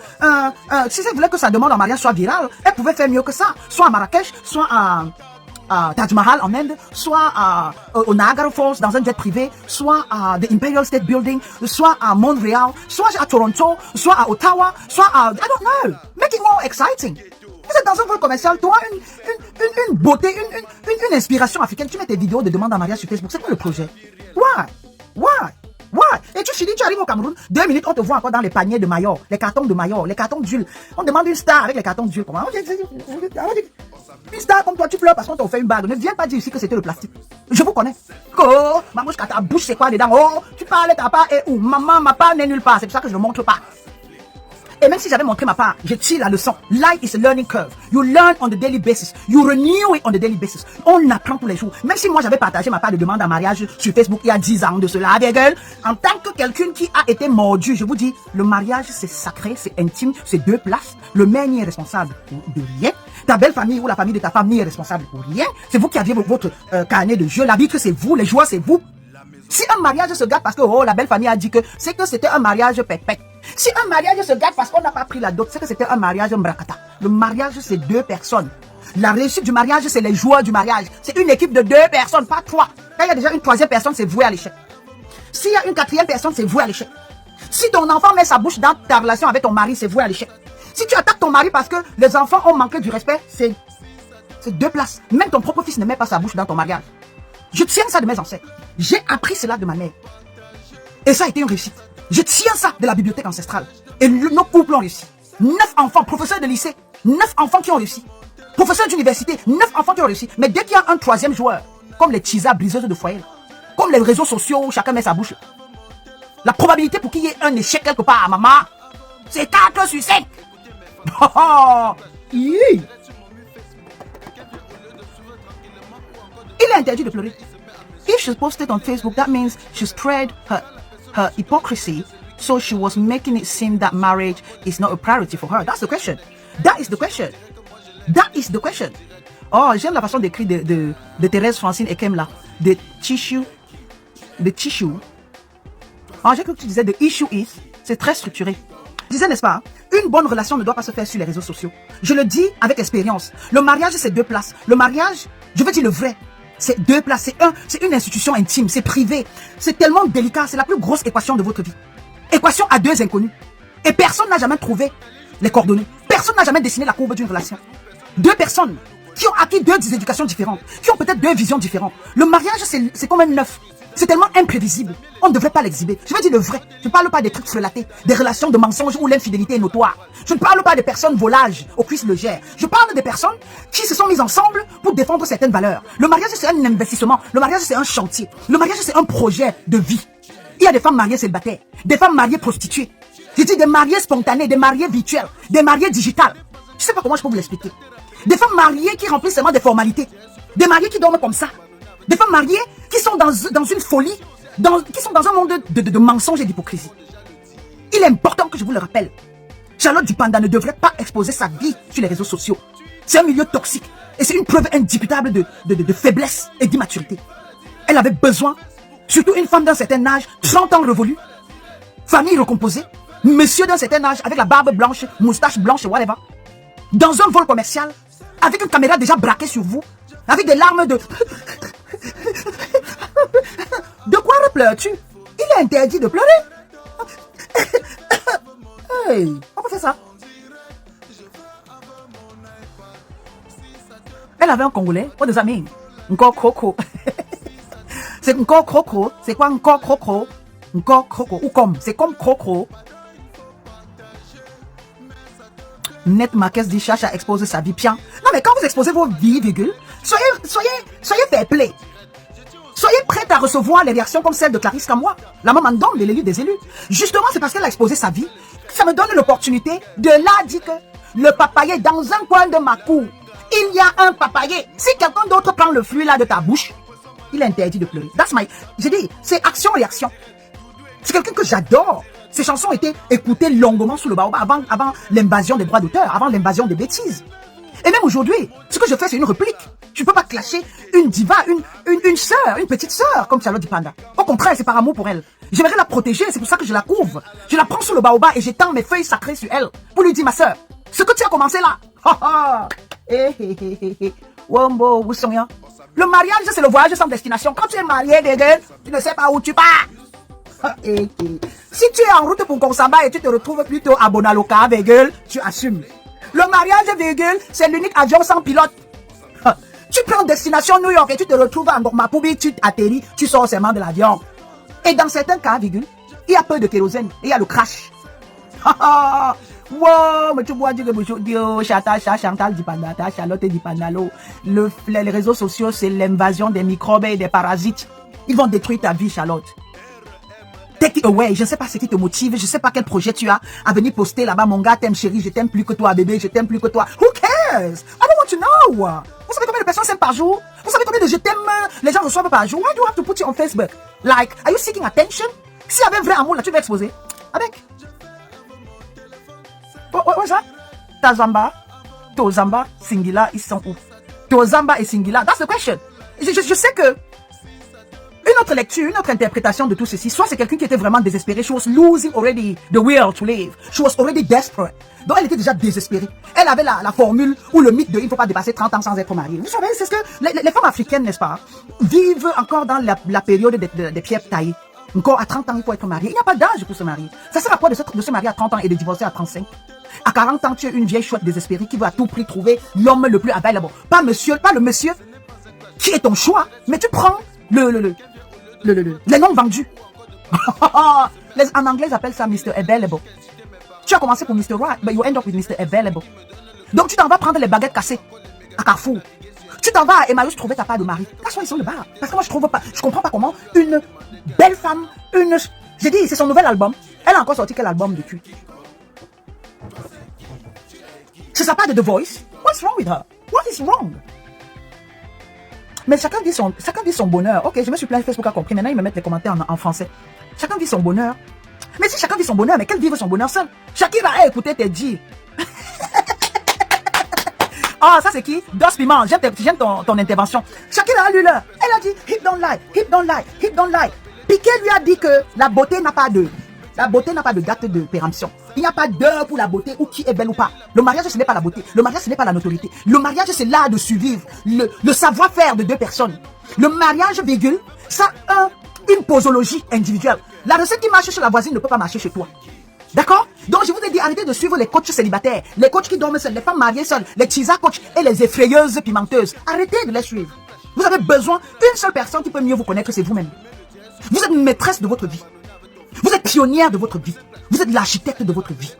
S1: si vous voulez que sa demande en mariage soit virale, elle pouvait faire mieux que ça. Soit à Marrakech, soit à Taj Mahal en Inde, soit au Niagara Falls dans un jet privé, soit à The Imperial State Building, soit à Montréal, soit à Toronto, soit à Ottawa, soit à... I don't know. Make it more exciting. Vous êtes dans un vol commercial, toi, une beauté, une inspiration africaine. Tu mets tes vidéos de demande en mariage sur Facebook. C'est quoi le projet? Why? Et tu finis, tu arrives au Cameroun, 2 minutes, on te voit encore dans les paniers de Mayor, les cartons de Mayor, les cartons d'huile. On demande une star avec les cartons d'huile. Comment? Une star comme toi, tu pleures parce qu'on t'a fait une bague. Ne viens pas dire ici que c'était le plastique. Je vous connais. Oh, mamouche, ta bouche, c'est quoi dedans? Oh, tu parles, ta part est où? Maman, ma part n'est nulle part. C'est pour ça que je ne montre pas. Et même si j'avais montré ma part, je tire la leçon. Life is a learning curve. You learn on the daily basis. You renew it on the daily basis. On apprend tous les jours. Même si moi j'avais partagé ma part de demande en mariage sur Facebook il y a 10 ans de cela, en tant que quelqu'un qui a été mordu, je vous dis, le mariage c'est sacré, c'est intime, c'est 2 places. Le mère n'y est responsable de rien. Ta belle famille ou la famille de ta femme n'y est responsable pour rien. C'est vous qui aviez votre carnet de jeu. La vitre c'est vous, les joies c'est vous. Si un mariage se gâte parce que la belle famille a dit que c'est que c'était un mariage pépette. Si un mariage se gâte parce qu'on n'a pas pris la dot, c'est que c'était un mariage mbrakata. Le mariage, c'est 2 personnes. La réussite du mariage, c'est les joueurs du mariage. C'est une équipe de 2 personnes, pas 3. Quand il y a déjà une 3e personne, c'est voué à l'échec. S'il y a une 4e personne, c'est voué à l'échec. Si ton enfant met sa bouche dans ta relation avec ton mari, c'est voué à l'échec. Si tu attaques ton mari parce que les enfants ont manqué du respect, c'est 2 places. Même ton propre fils ne met pas sa bouche dans ton mariage. Je tiens ça de mes ancêtres. J'ai appris cela de ma mère. Et ça a été une réussite. Je tiens ça de la bibliothèque ancestrale. Et nos couples ont réussi. 9 enfants, professeurs de lycée, 9 enfants qui ont réussi. Professeurs d'université, 9 enfants qui ont réussi. Mais dès qu'il y a un 3e joueur, comme les tchisas briseuses de foyer, comme les réseaux sociaux où chacun met sa bouche, la probabilité pour qu'il y ait un échec quelque part à maman, c'est 4 sur 5. Il est interdit de pleurer. If she posted on Facebook, that means she spread her hypocrisy, so she was making it seem that marriage is not a priority for her. That's the question. That is the question. That is the question. Oh, j'aime la façon d'écrire de Thérèse Francine Ekem là. The tissue. Oh, j'ai cru que tu disais the issue is. C'est très structuré. Je disais, n'est-ce pas, une bonne relation ne doit pas se faire sur les réseaux sociaux. Je le dis avec expérience. Le mariage, c'est 2 places. Le mariage, je veux dire le vrai. C'est 2 places, c'est une institution intime, c'est privé. C'est tellement délicat, c'est la plus grosse équation de votre vie. Équation à 2 inconnus. Et personne n'a jamais trouvé les coordonnées. Personne n'a jamais dessiné la courbe d'une relation. 2 personnes qui ont acquis 2 éducations différentes, qui ont peut-être 2 visions différentes. Le mariage, c'est comme un œuf. C'est tellement imprévisible. On ne devrait pas l'exhiber. Je veux dire le vrai. Je ne parle pas des trucs frelatés, des relations de mensonges où l'infidélité est notoire. Je ne parle pas des personnes volages aux cuisses légères. Je parle des personnes qui se sont mises ensemble pour défendre certaines valeurs. Le mariage, c'est un investissement. Le mariage, c'est un chantier. Le mariage, c'est un projet de vie. Il y a des femmes mariées célibataires, des femmes mariées prostituées. Je dis des mariés spontanés, des mariés virtuels, des mariés digitales. Je ne sais pas comment je peux vous l'expliquer. Des femmes mariées qui remplissent seulement des formalités. Des mariés qui dorment comme ça. Des femmes mariées qui sont dans une folie, qui sont dans un monde de mensonges et d'hypocrisie. Il est important que je vous le rappelle. Charlotte Dupanda ne devrait pas exposer sa vie sur les réseaux sociaux. C'est un milieu toxique et c'est une preuve indiscutable de faiblesse et d'immaturité. Elle avait besoin, surtout une femme d'un certain âge, 30 ans révolue, famille recomposée, monsieur d'un certain âge avec la barbe blanche, moustache blanche, whatever, dans un vol commercial, avec une caméra déjà braquée sur vous, avec des larmes de... De quoi pleures-tu? Il est interdit de pleurer. Oui, on peut faire ça. Elle avait un Congolais. What does that mean? Encore croco. C'est encore croco. C'est quoi encore croco? Encore croco. Ou comme. C'est comme croco. Net Marquez dit Chacha a exposé sa vie. Bien. Non, mais quand vous exposez vos vies, virgule, soyez fair play. Soyez prête à recevoir les réactions comme celle de Clarisse Kamoa, la maman d'homme de l'élu des élus. Justement, c'est parce qu'elle a exposé sa vie que ça me donne l'opportunité de là dire que le papayer dans un coin de ma cour, il y a un papayer. Si quelqu'un d'autre prend le fruit là de ta bouche, il est interdit de pleurer. J'ai dit, c'est action-réaction. C'est quelqu'un que j'adore. Ces chansons étaient écoutées longuement sous le baobab avant l'invasion des droits d'auteur, avant l'invasion des bêtises. Et même aujourd'hui, ce que je fais, c'est une réplique. Tu ne peux pas clasher une diva, une sœur, une petite sœur, comme Charlotte Dipanda. Au contraire, c'est par amour pour elle. J'aimerais la protéger, c'est pour ça que je la couvre. Je la prends sous le baobab et j'étends mes feuilles sacrées sur elle. Pour lui dire, ma sœur, ce que tu as commencé là, Wombo, Wussonya. Le mariage, c'est le voyage sans destination. Quand tu es marié, tu ne sais pas où tu pars. Si tu es en route pour Konsamba et tu te retrouves plutôt à Bonaloka, tu assumes. Le mariage, c'est l'unique avion sans pilote. Tu prends destination New York et tu te retrouves à Ngormapoubi, tu atterris, tu sors seulement de l'avion. Et dans certains cas, il y a peu de kérosène et il y a le crash. Wow, mais tu vois, Chantal Dipanda, Charlotte Dipandalo. Les réseaux sociaux, c'est l'invasion des microbes et des parasites. Ils vont détruire ta vie, Charlotte. Take it away. Je ne sais pas ce qui te motive. Je ne sais pas quel projet tu as à venir poster là-bas. Mon gars t'aime, chérie. Je t'aime plus que toi, bébé. Je t'aime plus que toi. Who cares? I don't want to know. Vous savez combien de personnes s'aiment par jour? Vous savez combien de je t'aime les gens reçoivent par jour? Why do you have to put it on Facebook? Like, are you seeking attention? S'il y avait un vrai amour là, tu vas exposer. Avec. What ça? Tozamba, Singila, ils sont où? Tozamba et Singila. That's the question. Je sais que une autre lecture, une autre interprétation de tout ceci, soit c'est quelqu'un qui était vraiment désespéré. She was losing already the will to live. She was already desperate. Donc elle était déjà désespérée. Elle avait la formule ou le mythe de il ne faut pas dépasser 30 ans sans être mariée. Vous savez, c'est ce que les femmes africaines, n'est-ce pas, vivent encore dans la période des pierres taillées. Encore à 30 ans, il faut être marié. Il n'y a pas d'âge pour se marier. Ça sert à quoi de se marier à 30 ans et de divorcer à 35? À 40 ans, tu es une vieille chouette désespérée qui veut à tout prix trouver l'homme le plus available. Pas le monsieur qui est ton choix, mais tu prends les noms vendus. En anglais, ils appellent ça Mr. Available. Tu as commencé pour Mr. Right, but you end up with Mr. Available. Donc, tu t'en vas prendre les baguettes cassées à Carrefour. Tu t'en vas à Emmaüs trouver ta part de mari. That's why ils sont le bar. Parce que moi, je comprends pas comment une belle femme, j'ai dit, c'est son nouvel album. Elle a encore sorti quel album depuis? C'est sa part de The Voice. What's wrong with her? What is wrong? Mais chacun dit son bonheur. Ok, je me suis plaint, Facebook a compris. Maintenant, ils me mettent les commentaires en français. Chacun dit son bonheur. Mais si chacun dit son bonheur, mais qu'elle vive son bonheur seul. Shakira a écouté tes dits. Ah, ça c'est qui? Dos Piment. J'aime ton intervention. Shakira a lu là. Elle a dit, hip don't lie, hip don't lie, hip don't lie. Piqué lui a dit que la beauté n'a pas de date de péremption. Il n'y a pas d'heure pour la beauté ou qui est belle ou pas. Le mariage, ce n'est pas la beauté. Le mariage, ce n'est pas la notoriété. Le mariage, c'est l'art de survivre. Le savoir-faire de deux personnes. Le mariage, virgule, ça a une posologie individuelle. La recette qui marche chez la voisine ne peut pas marcher chez toi. D'accord? Donc, je vous ai dit, arrêtez de suivre les coachs célibataires, les coachs qui dorment seuls, les femmes mariées seules, les teaser coachs et les effrayeuses pimenteuses. Arrêtez de les suivre. Vous avez besoin d'une seule personne qui peut mieux vous connaître, c'est vous-même. Vous êtes maîtresse de votre vie. Vous êtes pionnière de votre vie. Vous êtes l'architecte de votre vie.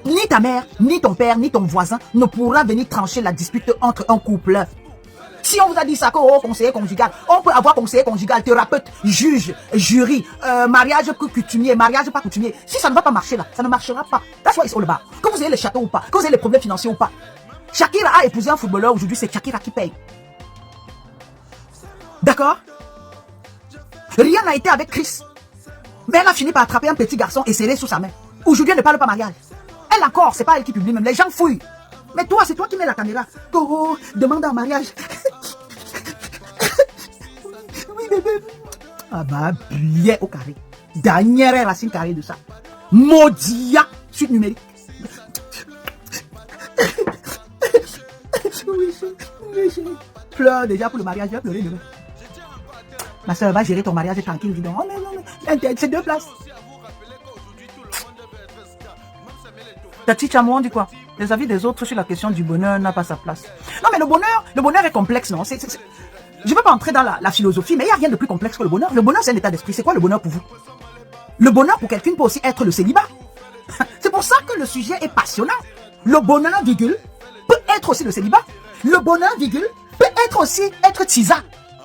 S1: Ni ta mère, ni ton père, ni ton voisin ne pourra venir trancher la dispute entre un couple. Si on vous a dit ça, conseiller conjugal, on peut avoir conseiller conjugal, thérapeute, juge, jury, mariage coutumier, mariage pas coutumier. Si ça ne va pas marcher là, ça ne marchera pas. That's why it's all about. Que vous ayez le château ou pas, que vous ayez les problèmes financiers ou pas. Shakira a épousé un footballeur, aujourd'hui c'est Shakira qui paye. D'accord? Rien n'a été avec Chris. Mais elle a fini par attraper un petit garçon et serrer sous sa main. Aujourd'hui, elle ne parle pas mariage. Elle encore, c'est pas elle qui publie même. Les gens fouillent. Mais toi, c'est toi qui mets la caméra. Oh, demande en mariage. Oui, bébé. Ah bah, bien au carré. Dernière racine carrée de ça. Maudia, suite numérique. Oui, pleure déjà pour le mariage, je vais pleurer demain. Ma soeur va gérer ton mariage tranquille, dis donc. Oh non, c'est 2 places. Tati Chamou, on dit quoi? Les avis des autres sur la question du bonheur n'a pas sa place. Non, mais le bonheur est complexe, non? Je ne veux pas entrer dans la philosophie, mais il n'y a rien de plus complexe que le bonheur. Le bonheur, c'est un état d'esprit. C'est quoi le bonheur pour vous? Le bonheur pour quelqu'un peut aussi être le célibat. C'est pour ça que le sujet est passionnant. Le bonheur, virgule, peut être aussi le célibat. Le bonheur, virgule, peut être aussi être tisa.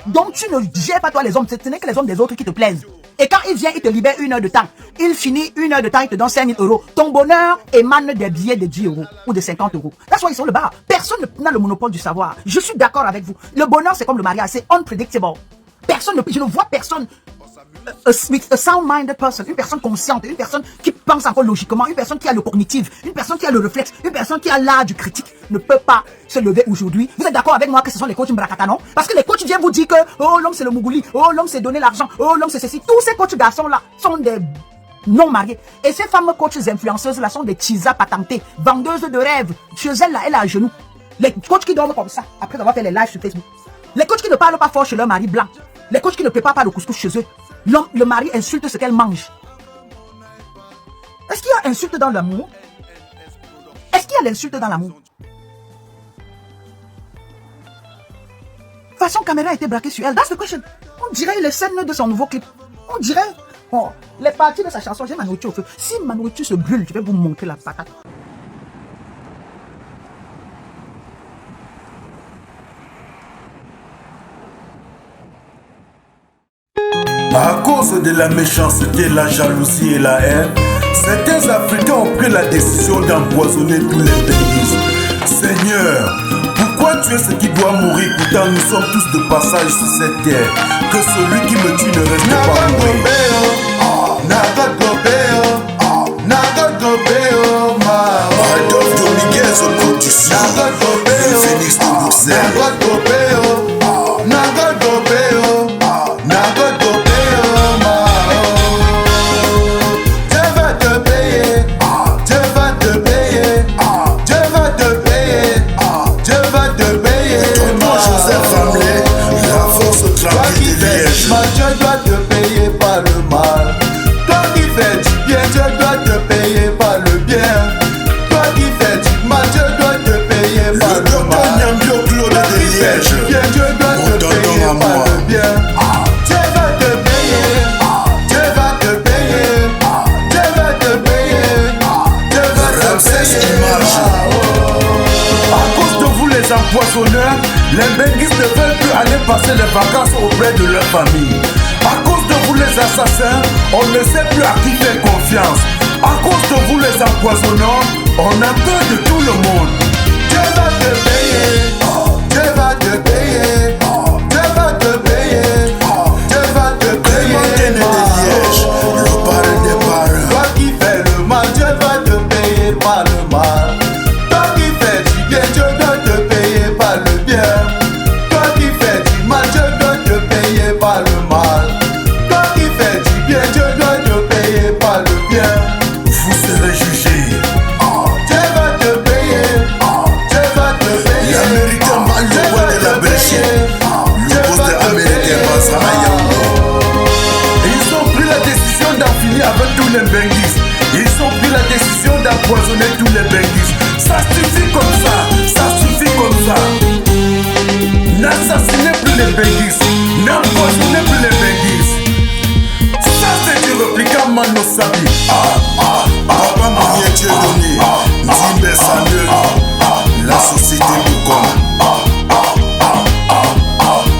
S1: Donc tu ne gères pas toi les hommes, ce n'est que les hommes des autres qui te plaisent. Et quand il vient, il te libère 1 heure de temps. Il finit 1 heure de temps, il te donne 5 000 €. Ton bonheur émane des billets de 10 € ou de 50 €. That's why ils sont le bas. Personne n'a le monopole du savoir. Je suis d'accord avec vous. Le bonheur, c'est comme le mariage, c'est unpredictable. Je ne vois personne, a sound-minded person, une personne consciente, une personne qui pense encore logiquement, une personne qui a le cognitif, une personne qui a le réflexe, une personne qui a l'art du critique, ne peut pas se lever aujourd'hui. Vous êtes d'accord avec moi que ce sont les coachs Mbrakata, non? Parce que les coachs viennent vous dire que, oh, l'homme c'est le Mougouli, oh, l'homme c'est donner l'argent, oh, l'homme c'est ceci. Tous ces coachs garçons-là sont des non mariés. Et ces femmes coachs influenceuses-là sont des tisa patentées, vendeuses de rêves. Chez elles, là, elle est à genoux. Les coachs qui dorment comme ça, après avoir fait les lives sur Facebook. Les coachs qui ne parlent pas fort chez leur mari blanc. Les coachs qui ne préparent pas le couscous chez eux. Le mari insulte ce qu'elle mange. Est-ce qu'il y a insulte dans l'amour? Est-ce qu'il y a l'insulte dans l'amour? Façon caméra a été braquée sur elle. That's the question. On dirait les scènes de son nouveau clip. On dirait les parties de sa chanson. J'ai ma nourriture au feu. Si ma nourriture se brûle, je vais vous montrer la patate.
S2: À cause de la méchanceté, la jalousie et la haine, certains Africains ont pris la décision d'empoisonner tous les pays. Seigneur, pourquoi tu es ce qui doit mourir? Pourtant nous sommes tous de passage sur cette terre. Que celui qui me tue ne reste pas mourir. Les benguistes ne veulent plus aller passer les vacances auprès de leur famille. À cause de vous les assassins, on ne sait plus à qui faire confiance. À cause de vous les empoisonnants, on a peur de tout le monde. Dieu va te payer, Dieu va te payer, Dieu va te payer, Dieu va te payer. Le parrain des parrains. Toi qui fais le mal, Dieu va te payer par le mal. Toi qui fais du bien, Dieu doit te payer par le bien. Toi qui fais du mal, Dieu doit te payer par le mal. Toi qui fais du bien, Dieu doit te payer par le bien. Vous serez jugés. Dieu va te payer. Dieu va te payer. L'Américain mal le bois de la Belgique. Le poste américain passe à Ils ont pris la décision d'en finir avec tous les benguistes. Ils ont pris la décision d'empoisonner tous les benguistes. Ça suffit comme ça. Ça suffit comme ça. N'assassinez plus les benguistes. N'empoisonnez plus les benguistes. Ça c'est du répliquant Mano Sabi. Papa Marie Dieu donné. Nzimbe Sandel. La société de com.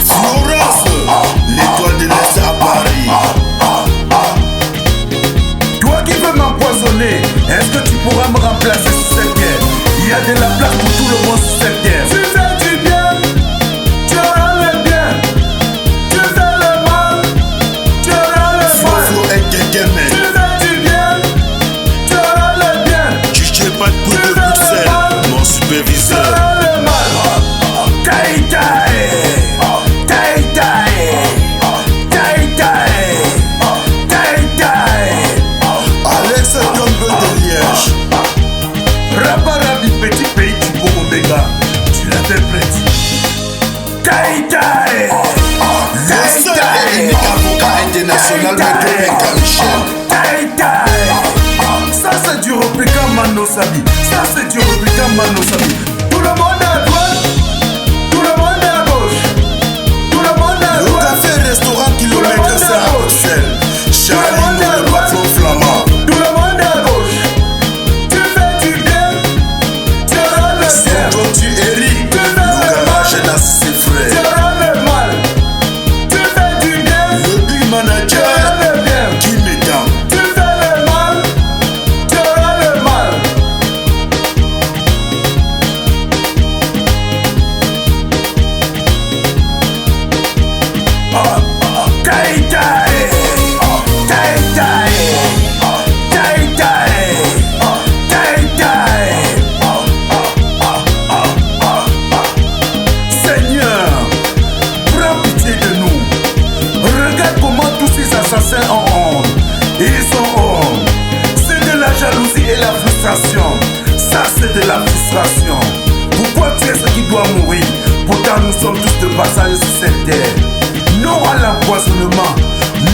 S2: Florence. L'étoile de l'Est à Paris. Toi qui veux m'empoisonner, est-ce que tu pourras me remplacer sur cette terre? Il y a de la place pour tout le monde sur cette terre. Tu fais du bien, tu auras le bien. Tu fais le mal, tu auras le mal. Faut être quelqu'un, mais tu fais du bien, tu auras le bien. Tu sais pas de coup de Bruxelles, mon superviseur. Tu auras le mal. Taï taï, taï taï, taï taï, taï taï. Alex Dombe de Liège. Rabarabi, petit pays du Bomobéga. Tu Mano Sabi. Ça c'est du républicain Mano Sabi. Tout le monde à droite, tout le monde à gauche, tout le monde à droite. Le café restaurant kilomètre c'est à Bruxelles. Charlie le patron flamand.
S6: Tout le monde à gauche. Tu fais du bien, tu auras le bien.
S2: Toi tu Eric, le garage dans ses frères.
S6: Tu auras le mal. Tu fais du bien,
S2: Le big manager
S6: tu auras le bien.
S2: qui m'étend.
S6: Tu fais le mal, tu auras le mal.
S2: Tai tai, tai tai, tai tai, tai tai. Seigneur, prends pitié de nous. Regarde comment tous ces assassins ont honte. Ils ont honte. C'est de la jalousie et la frustration. Ça c'est de la frustration. Pourquoi tuer ceux qui doivent mourir? Pourtant nous sommes tous de passage sur cette terre. Non à l'empoisonnement.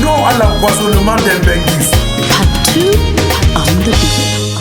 S2: Non à l'empoisonnement d'un benguis.
S7: Part 2 on the beat.